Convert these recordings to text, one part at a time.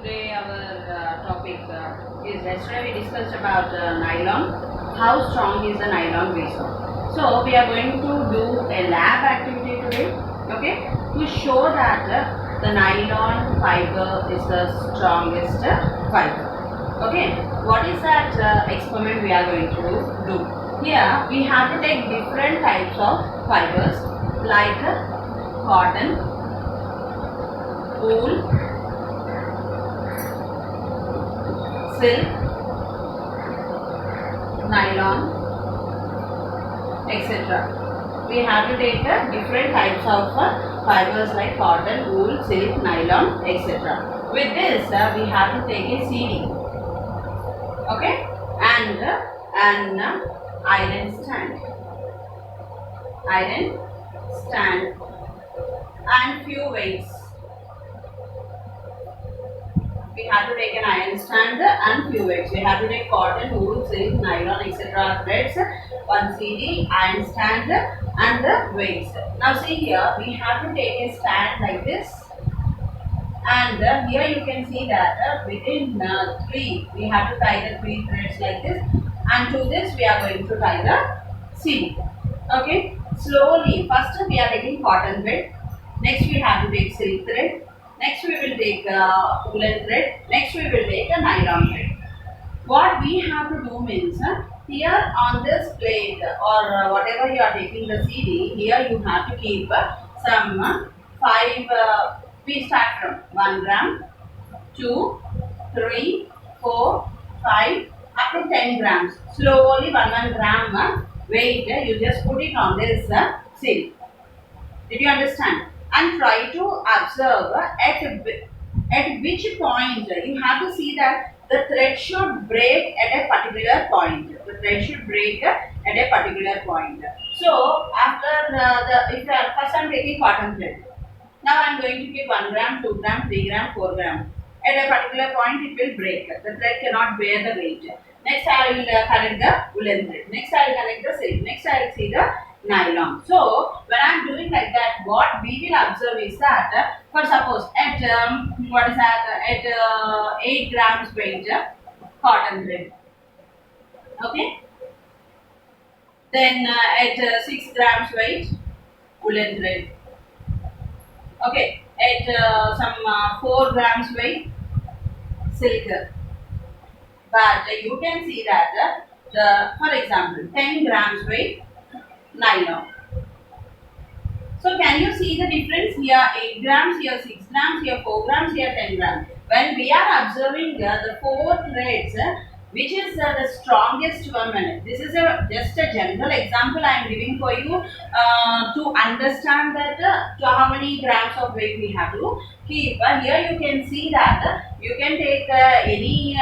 Today our topic is yesterday we discussed about nylon. How strong is the nylon based? So we are going to do a lab activity today. Okay, to show that the nylon fiber is the strongest fiber. Okay, what is that experiment we are going to do? Here we have to take different types of fibers like cotton, wool, silk, nylon, etc. We have to take different types of fibers like cotton, wool, silk, nylon, etc. With this, we have to take a CD, okay, and an iron stand, and few weights. We have to take an iron stand and few weights. We have to take cotton, wool, silk, nylon, etc. threads, one CD, iron stand, and the weights. Now see here, we have to take a stand like this, and here you can see that within 3, we have to tie the 3 threads like this, and to this we are going to tie the CD. Okay, slowly. First we are taking cotton thread. Next we have to take silk thread. Next we will take woolen thread. Next we will take a nylon thread. What we have to do means here on this plate or whatever you are taking the CD, here you have to keep some 5. We start from 1 gram, 2, 3, 4, 5 up to 10 grams. Slowly 1 gram weight you just put it on this CD. Did you understand? And try to observe at which point you have to see that the thread should break at a particular point. The thread should break at a particular point. So after if first I am taking cotton thread. Now I am going to keep 1 gram, 2 gram, 3 gram, 4 gram. At a particular point it will break. The thread cannot bear the weight. Next I will connect the woolen thread. Next I will connect the silk. Next I will see the nylon. So when I am doing like that, what we will observe is that for suppose at what is that at 8 grams weight cotton thread. Okay. Then at 6 grams weight woolen thread. Okay. At some 4 grams weight silk. But you can see that for example 10 grams weight nylon. So can you see the difference? Here 8 grams, here 6 grams, here 4 grams, here 10 grams. When we are observing the 4 threads, which is the strongest one? This is just a general example I am giving for you to understand that how many grams of weight we have to keep. Here you can see that you can take any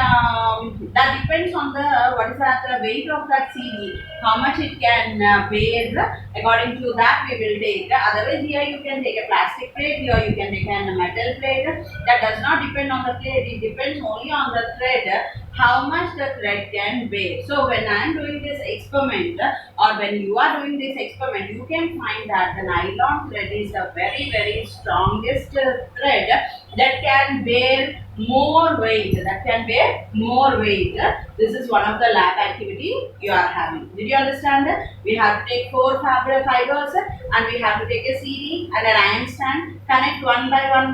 that depends on the what is that the weight of that CD, how much it can bear. According to that we will take. Otherwise here you can take a plastic plate, here you can take a metal plate. That does not depend on the plate, it depends only on the thread, how much the thread can bear. So when I am doing this experiment or when you are doing this experiment, you can find that the nylon thread is the very strongest thread that can bear more weight. This is one of the lab activity you are having. Did you understand that? We have to take 4 fibers and we have to take a CD and an iron stand, connect one by one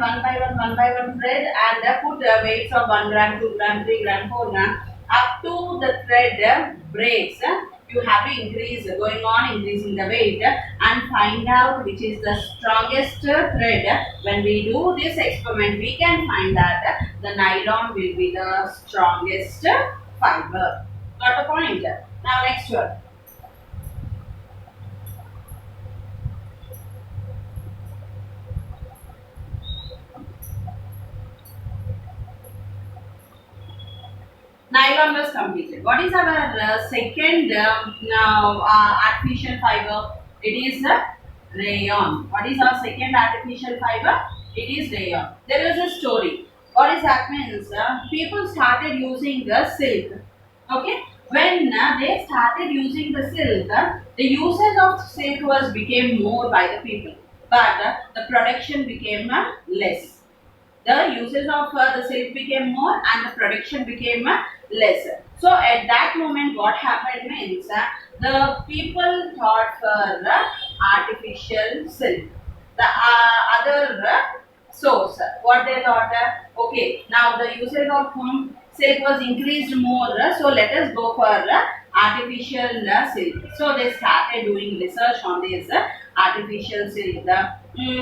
thread and put weights of 1 gram, 2 gram, 3 gram, 4 gram up to the thread breaks. You have to increasing the weight and find out which is the strongest thread. When we do this experiment, we can find that the nylon will be the strongest fiber. Got the point? Now next one. Nylon was completed. What is our second artificial fiber? It is rayon. What is our second artificial fiber? It is rayon. There is a story. What is that means? People started using the silk. Okay. When they started using the silk, the usage of silk became more by the people, but the production became less. the usage of the silk became more and the production became lesser. So at that moment what happened means the people thought for artificial silk. The other source, what they thought, okay, now the usage of silk was increased more, so let us go for artificial silk. So they started doing research on this artificial silk,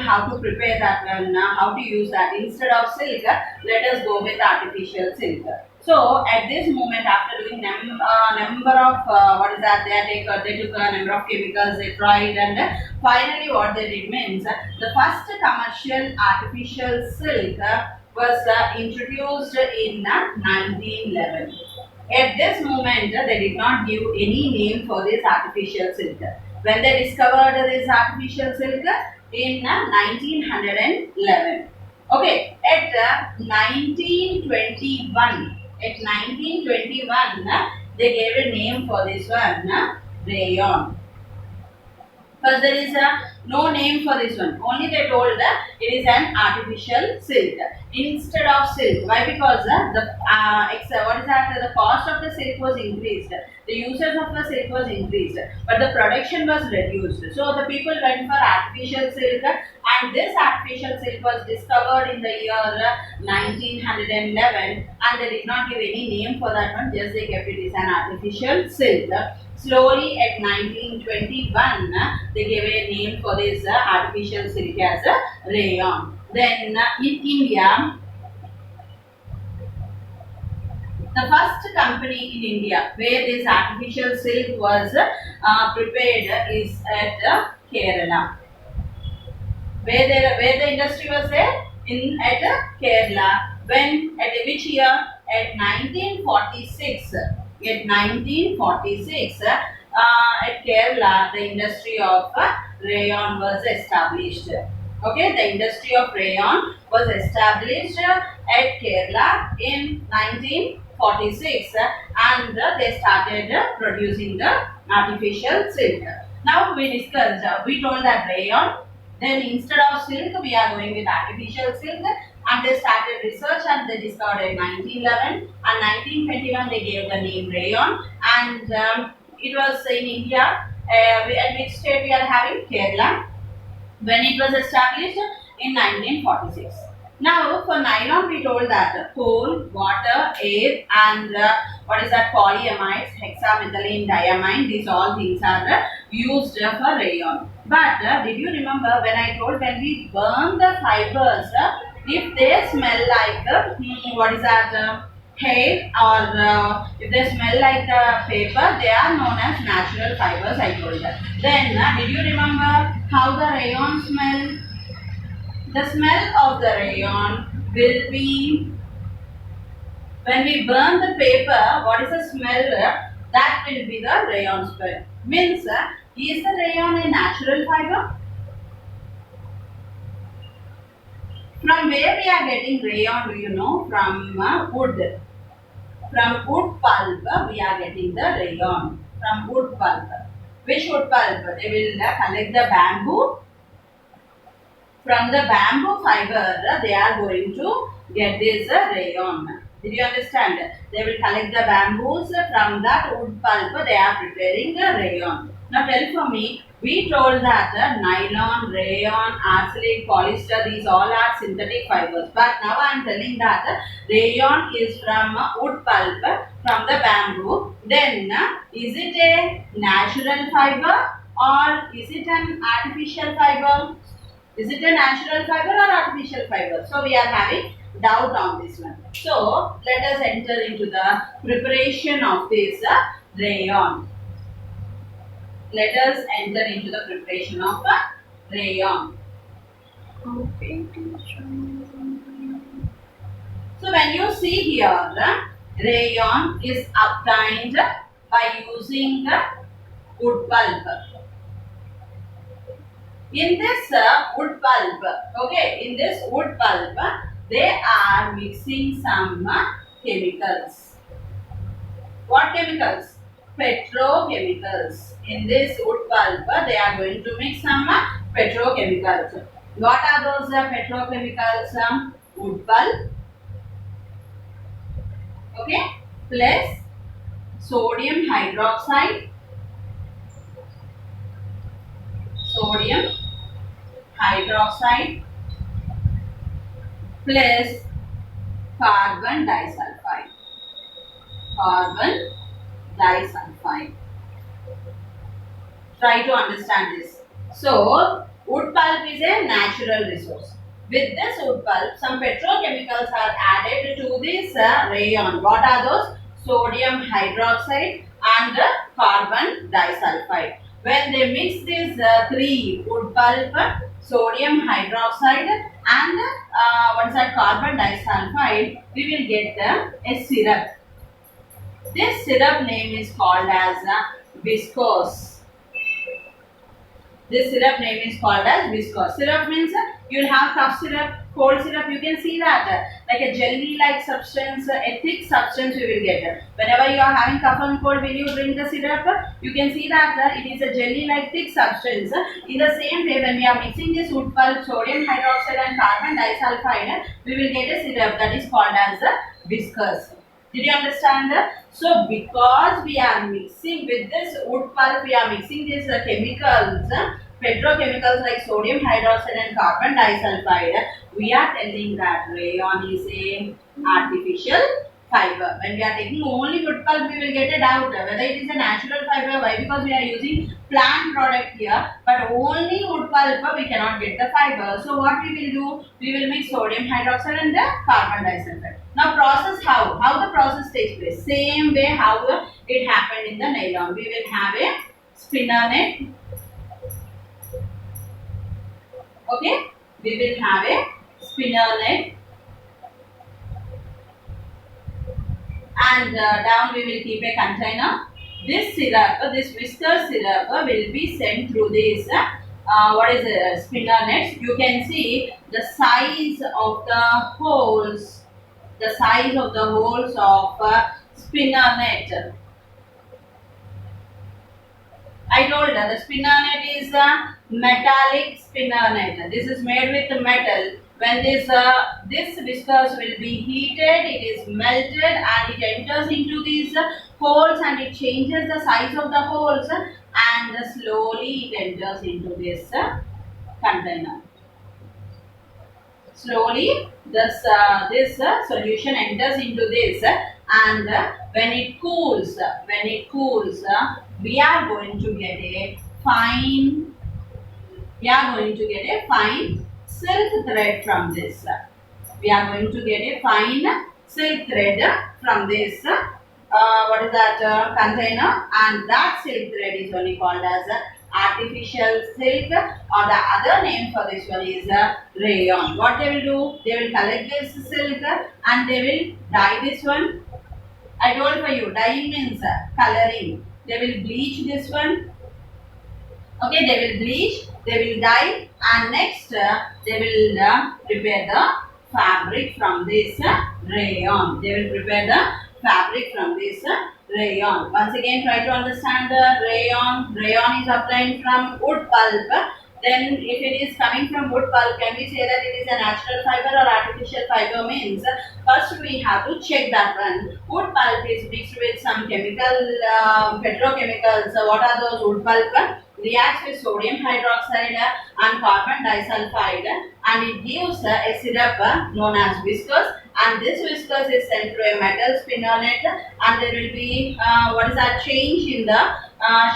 how to prepare that one, how to use that. Instead of silk, let us go with artificial silk. So at this moment, after doing number of what is that, they took a number of chemicals, they tried, and finally what they did means the first commercial artificial silk was introduced in 1911. At this moment, they did not give any name for this artificial silk. When they discovered this artificial silk in 1911. Okay, at 1921. At 1921, they gave a name for this one, rayon. First, there is no name for this one. Only they told that it is an artificial silk instead of silk. Why? Because the cost of the silk was increased. The usage of the silk was increased, but the production was reduced. So the people went for artificial silk, and this artificial silk was discovered in the year 1911, and they did not give any name for that one. Just they kept it as an artificial silk. Slowly at 1921, they gave a name for this artificial silk as rayon. Then in India, the first company in India where this artificial silk was prepared is at Kerala. Where the industry was there? At Kerala. When at which year? At 1946. At 1946, at Kerala, the industry of rayon was established. Okay, the industry of rayon was established at Kerala in 1946, and they started producing the artificial silk. Now we discussed, we told that rayon. Then instead of silk, we are going with artificial silk, and they started research and they discovered in 1911 and 1921 they gave the name rayon, and it was in India. At which state we are having? Kerala. When it was established in 1946. Now for nylon we told that coal, water, air, and what is that, polyamides, hexamethylene diamine, these all things are used for rayon. But did you remember when I told when we burn the fibers, if they smell like what is that, hair, or if they smell like the paper, they are known as natural fibers, I told that. Then did you remember how the rayon smell? The smell of the rayon will be, when we burn the paper, what is the smell? That will be the rayon smell. Means, is the rayon a natural fiber? From where we are getting rayon, do you know? From wood. From wood pulp, we are getting the rayon. From wood pulp. Which wood pulp? They will collect the bamboo. From the bamboo fiber, they are going to get this rayon. Did you understand? They will collect the bamboos from that wood pulp. They are preparing the rayon. Now tell for me, we told that nylon, rayon, acrylic, polyester, these all are synthetic fibers. But now I am telling that rayon is from wood pulp, from the bamboo. Then is it a natural fiber or is it an artificial fiber? Is it a natural fiber or artificial fiber? So we are having doubt on this one. So let us enter into the preparation of this rayon. Let us enter into the preparation of rayon. Okay. So when you see here, rayon is obtained by using wood pulp. In this wood pulp, okay, in this wood pulp, they are mixing some chemicals. What chemicals? Petrochemicals. In this wood pulp, they are going to mix some petrochemicals. What are those petrochemicals? wood pulp, okay, plus sodium hydroxide, sodium hydroxide plus carbon disulfide, carbon disulfide. Try to understand this. So, wood pulp is a natural resource. With this wood pulp, some petrochemicals are added to this rayon. What are those? Sodium hydroxide and carbon disulfide. When they mix these three, wood pulp, sodium hydroxide and what is that, carbon disulfide, we will get a syrup. This syrup name is called as viscose. This syrup name is called as viscose. Syrup means you will have cough syrup, cold syrup. You can see that like a jelly-like substance, a thick substance you will get. Whenever you are having cough and cold, when you drink the syrup, you can see that it is a jelly-like thick substance. In the same way, when we are mixing this wood pulp, sodium hydroxide and carbon disulfide, we will get a syrup that is called as viscose. Did you understand? So, because we are mixing with this wood pulp, we are mixing these chemicals, petrochemicals like sodium hydroxide and carbon disulfide, we are telling that rayon is a artificial fiber. When we are taking only wood pulp, we will get a doubt whether it is a natural fiber. Why? Because we are using plant product here, but only wood pulp we cannot get the fiber. So what we will do? We will mix sodium hydroxide and the carbon disulfide. Now process how? How the process takes place? Same way how it happened in the nylon. We will have a spinner net. Okay, we will have a spinner net. And down we will keep a container. This syrup, this viscose syrup will be sent through this what is a spinner net. You can see the size of the holes, the size of the holes of spinner net. I told the spinner net is a metallic spinner net. This is made with metal. When this viscose will be heated, it is melted and it enters into these holes and it changes the size of the holes and slowly it enters into this container. Slowly this solution enters into this and when it cools, we are going to get a fine silk thread from this. We are going to get a fine silk thread from this what is that container, and that silk thread is only called as artificial silk, or the other name for this one is rayon. What they will do? They will collect this silk and they will dye this one. I told for you, dyeing means coloring. They will bleach this one. Okay, they will bleach, they will dye, and next they will prepare the fabric from this rayon. They will prepare the fabric from this rayon. Once again, try to understand the rayon. Rayon is obtained from wood pulp. Then if it is coming from wood pulp, can we say that it is a natural fiber or artificial fiber? Means first we have to check that one. Wood pulp is mixed with some chemical petrochemicals. What are those? Wood pulp reacts with sodium hydroxide and carbon disulfide and it gives a syrup known as viscose, and this viscose is sent through a metal spinner net and there will be what is that, change in the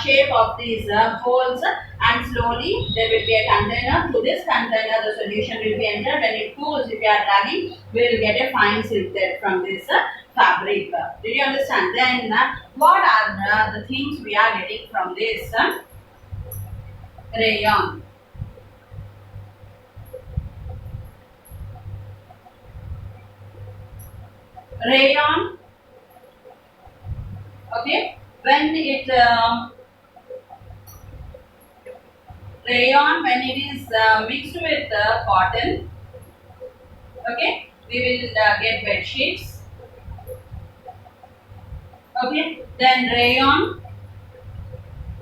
shape of these holes, and slowly there will be a container. To this container the solution will be entered. When it cools, if you are dragging, we will get a fine silk thread from this fabric. Did you understand? Then what are the things we are getting from this rayon? Rayon, okay, when it rayon, when it is mixed with cotton, okay, we will get bed sheets. Okay, then rayon,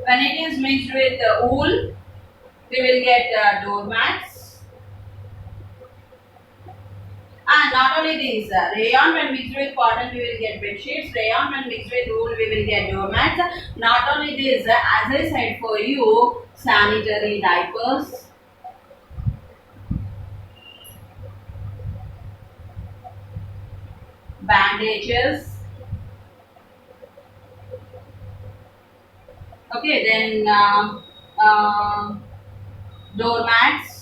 when it is mixed with wool, we will get doormats. And not only this, rayon when mixed with cotton we will get bed sheets, rayon when mixed with wool we will get doormats. Not only this, as I said for you, sanitary diapers, bandages, okay, then doormats.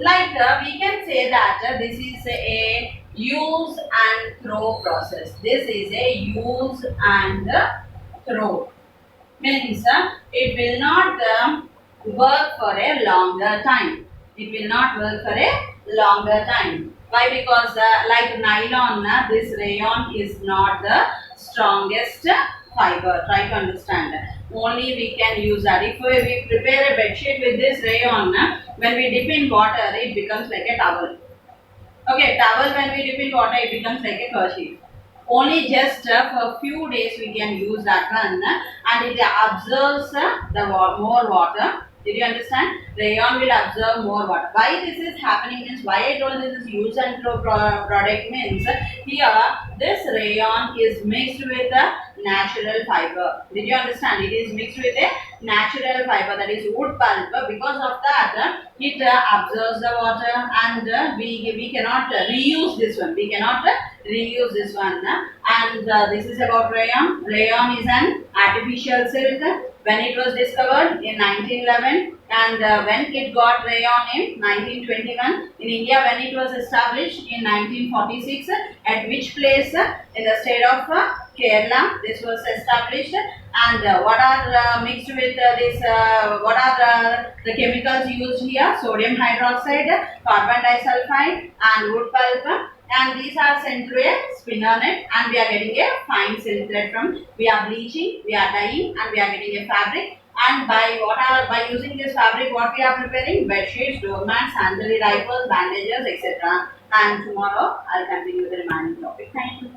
Like we can say that this is a use and throw process. This is a use and throw. Means it will not work for a longer time. It will not work for a longer time. Why? Because like nylon, this rayon is not the strongest fiber. Try to understand. Only we can use that. If we prepare a bed sheet with this rayon, when we dip in water, it becomes like a towel. Okay, towel when we dip in water, it becomes like a kerchief. Only just for a few days we can use that one, and it absorbs more water. Did you understand? Rayon will absorb more water. Why this is happening means, why I told this is use and throw product means, here this rayon is mixed with a natural fiber. Did you understand? It is mixed with a natural fiber, that is wood pulp. Because of that, it absorbs the water, and we cannot reuse this one. We cannot reuse this one. And this is about rayon. Rayon is an artificial silk. When it was discovered in 1911, and when it got rayon in 1921, in India when it was established in 1946, at which place? In the state of Kerala this was established. And what are mixed with this, what are the chemicals used here? Sodium hydroxide, carbon disulfide and wood pulp. And these are sent through a spinner net, and we are getting a fine silk thread from. We are bleaching, we are dyeing, and we are getting a fabric. And by using this fabric, what we are preparing? Bed sheets, doormats, sanitary diapers, bandages, etc. And tomorrow I'll continue the remaining topic. Thank you.